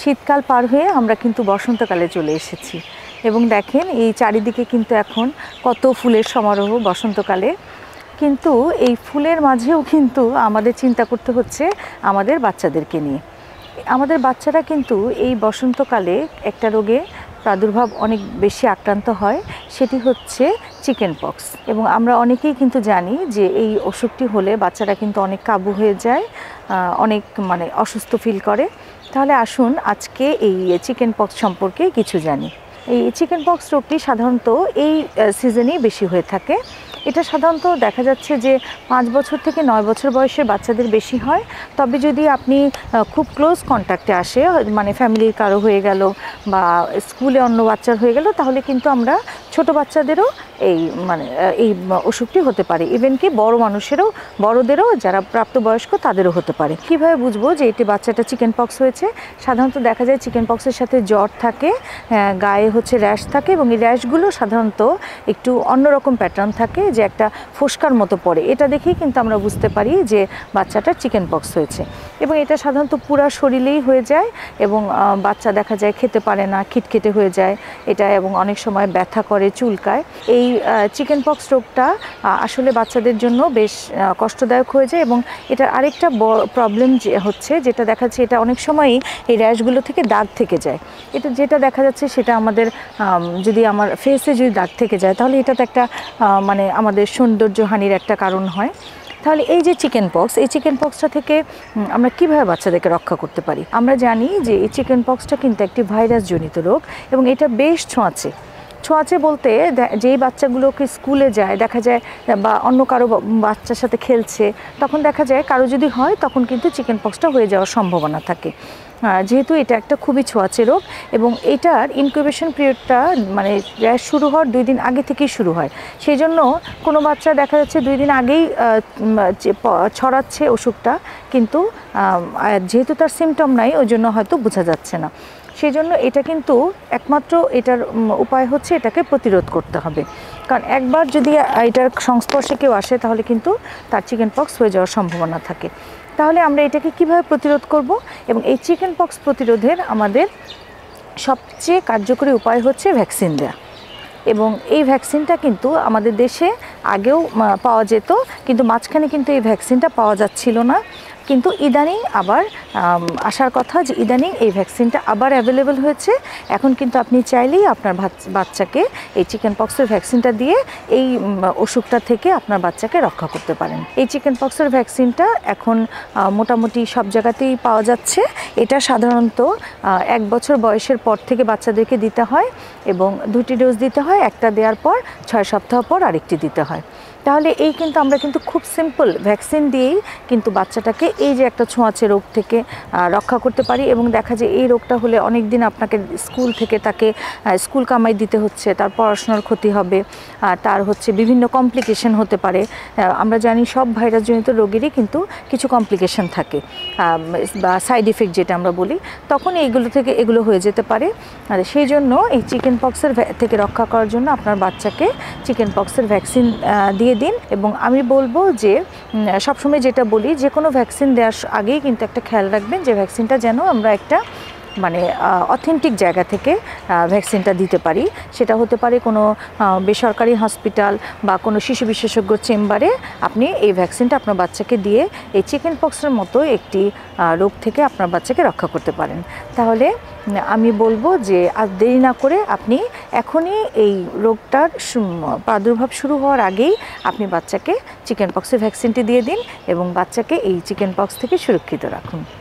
শীতকাল পার হয়ে আমরা কিন্তু বসন্তকালে চলে এসেছি এবং দেখেন এই চারিদিকে কিন্তু এখন কত ফুলের সমারোহ বসন্তকালে। কিন্তু এই ফুলের মাঝেও কিন্তু আমাদের চিন্তা করতে হচ্ছে আমাদের বাচ্চাদেরকে নিয়ে। আমাদের বাচ্চারা কিন্তু এই বসন্তকালে একটা রোগে প্রাদুর্ভাব অনেক বেশি আক্রান্ত হয়, সেটি হচ্ছে চিকেন পক্স। এবং আমরা অনেকেই কিন্তু জানি যে এই অসুখটি হলে বাচ্চারা কিন্তু অনেক কাবু হয়ে যায়, অনেক অসুস্থ ফিল করে। তাহলে আসুন আজকে এই চিকেন পক্স সম্পর্কে কিছু জানি। এই চিকেন পক্স রোগটি সাধারণত এই সিজনেই বেশি হয়ে থাকে। এটা সাধারণত দেখা যাচ্ছে যে 5 বছর থেকে 9 বছর বয়সের বাচ্চাদের বেশি হয়। তবে যদি আপনি খুব ক্লোজ কন্ট্যাক্টে আসে, ফ্যামিলির কারো হয়ে গেল বা স্কুলে অন্য বাচ্চার হয়ে গেল, তাহলে কিন্তু আমরা ছোট বাচ্চাদেরও এই অসুখটি হতে পারে। ইভেন কি বড় মানুষেরও, বড়দেরও যারা প্রাপ্তবয়স্ক তাদেরও হতে পারে। কিভাবে বুঝবো যে এটি বাচ্চাটা চিকেন পক্স হয়েছে? সাধারণত দেখা যায় চিকেন পক্সের সাথে জ্বর থাকে, গায়ে র্যাশ থাকে এবং এই র্যাশগুলো সাধারণত একটু অন্যরকম প্যাটার্ন থাকে, যে একটা ফোস্কার মতো পড়ে। এটা দেখেই কিন্তু আমরা বুঝতে পারি যে বাচ্চাটার চিকেন পক্স হয়েছে। এবং এটা সাধারণত পুরো শরীরেই হয়ে যায় এবং বাচ্চা দেখা যায় খেতে পারে না, খিটখিটে হয়ে যায় এটা, এবং অনেক সময় ব্যথা করে, চুলকায়। এই চিকেন পক্স রোগটা আসলে বাচ্চাদের জন্য বেশ কষ্টদায়ক হয়ে যায়। এবং এটার আরেকটা প্রবলেম হচ্ছে, যেটা দেখা যাচ্ছে, এটা অনেক সময়ই এই র্যাশগুলো থেকে দাগ থেকে যায়। এটা যেটা দেখা যাচ্ছে সেটা আমাদের যদি আমার ফেসে যদি দাগ থেকে যায়, তাহলে এটা তো একটা আমাদের সৌন্দর্যহানির একটা কারণ হয়। তাহলে এই যে চিকেন পক্স, এই চিকেন পক্সটা থেকে আমরা কীভাবে বাচ্চাদেরকে রক্ষা করতে পারি? আমরা জানি যে এই চিকেন পক্সটা কিন্তু একটি ভাইরাসজনিত রোগ এবং এটা বেশ ছোঁয়াচে। ছোঁয়াচে বলতে যেই বাচ্চাগুলোকে স্কুলে যায় দেখা যায় বা অন্য কারো বাচ্চার সাথে খেলছে, তখন দেখা যায় কারো যদি হয় তখন কিন্তু চিকেন পক্সটা হয়ে যাওয়ার সম্ভাবনা থাকে, যেহেতু এটা একটা খুবই ছোঁয়াচে রোগ। এবং এটার ইনকিউবেশন পিরিয়ডটা র্যাশ শুরু হওয়ার 2 দিন আগে থেকেই শুরু হয়। সেই জন্য কোনো বাচ্চা দেখা যাচ্ছে 2 দিন আগেই ছড়াচ্ছে অসুখটা, কিন্তু যেহেতু তার সিমটম নাই ওই জন্য হয়তো বোঝা যাচ্ছে না। সেই জন্য এটা কিন্তু একমাত্র এটার উপায় হচ্ছে এটাকে প্রতিরোধ করতে হবে। কারণ একবার যদি এটার সংস্পর্শে কেউ আসে তাহলে কিন্তু তার চিকেন পক্স হয়ে যাওয়ার সম্ভাবনা থাকে। তাহলে আমরা এটাকে কিভাবে প্রতিরোধ করব? এবং এই চিকেন পক্স প্রতিরোধের আমাদের সবচেয়ে কার্যকরী উপায় হচ্ছে ভ্যাকসিন দেওয়া। এবং এই ভ্যাকসিনটা কিন্তু আমাদের দেশে আগেও পাওয়া যেত, কিন্তু মাঝখানে কিন্তু এই ভ্যাকসিনটা পাওয়া যাচ্ছিল না। কিন্তু ইদানিং আবার আসার কথা, যে ইদানিং এই ভ্যাকসিনটা আবার অ্যাভেলেবেল হয়েছে। এখন কিন্তু আপনি চাইলেই আপনার বাচ্চাকে এই চিকেন পক্সের ভ্যাকসিনটা দিয়ে এই অসুখটা থেকে আপনার বাচ্চাকে রক্ষা করতে পারেন। এই চিকেন পক্সের ভ্যাকসিনটা এখন মোটামুটি সব জায়গাতেই পাওয়া যাচ্ছে। এটা সাধারণত 1 বছর বয়সের পর থেকে বাচ্চাদেরকে দিতে হয় এবং 2টি ডোজ দিতে হয়। একটা দেওয়ার পর 6 সপ্তাহ পর আরেকটি দিতে হয়। তাহলে এই কিন্তু আমরা কিন্তু খুব সিম্পল ভ্যাকসিন দিয়েই কিন্তু বাচ্চাটাকে এই যে একটা ছোঁয়াচে রোগ থেকে রক্ষা করতে পারি। এবং দেখা যায় এই রোগটা হলে অনেক দিন আপনাকে স্কুল থেকে তাকে স্কুল কামাই দিতে হচ্ছে, তার পড়াশোনার ক্ষতি হবে, তার বিভিন্ন কমপ্লিকেশন হতে পারে। আমরা জানি সব ভাইরাসজনিত রোগেরই কিন্তু কিছু কমপ্লিকেশন থাকে বা সাইড ইফেক্ট যেটা আমরা বলি, তখন এগুলো হয়ে যেতে পারে। আর সেই জন্য এই চিকেন পক্সের থেকে রক্ষা করার জন্য আপনার বাচ্চাকে চিকেন পক্সের ভ্যাকসিন দিয়ে দিন। এবং আমি বলবো যে সবসময় যেটা বলি, যে কোনো ভ্যাকসিন দেওয়ার আগেই কিন্তু একটা খেয়াল রাখবেন যে ভ্যাকসিনটা যেন আমরা একটা অথেন্টিক জায়গা থেকে ভ্যাকসিনটা দিতে পারি। সেটা হতে পারে কোনো বেসরকারি হসপিটাল বা কোনো শিশু বিশেষজ্ঞ চেম্বারে আপনি এই ভ্যাকসিনটা আপনার বাচ্চাকে দিয়ে এই চিকেন পক্সের মতো একটি রোগ থেকে আপনার বাচ্চাকে রক্ষা করতে পারেন। তাহলে আমি বলবো যে আর দেরি না করে আপনি এখনই এই রোগটার প্রাদুর্ভাব শুরু হওয়ার আগেই আপনি বাচ্চাকে চিকেন পক্সের ভ্যাকসিনটি দিয়ে দিন এবং বাচ্চাকে এই চিকেন পক্স থেকে সুরক্ষিত রাখুন।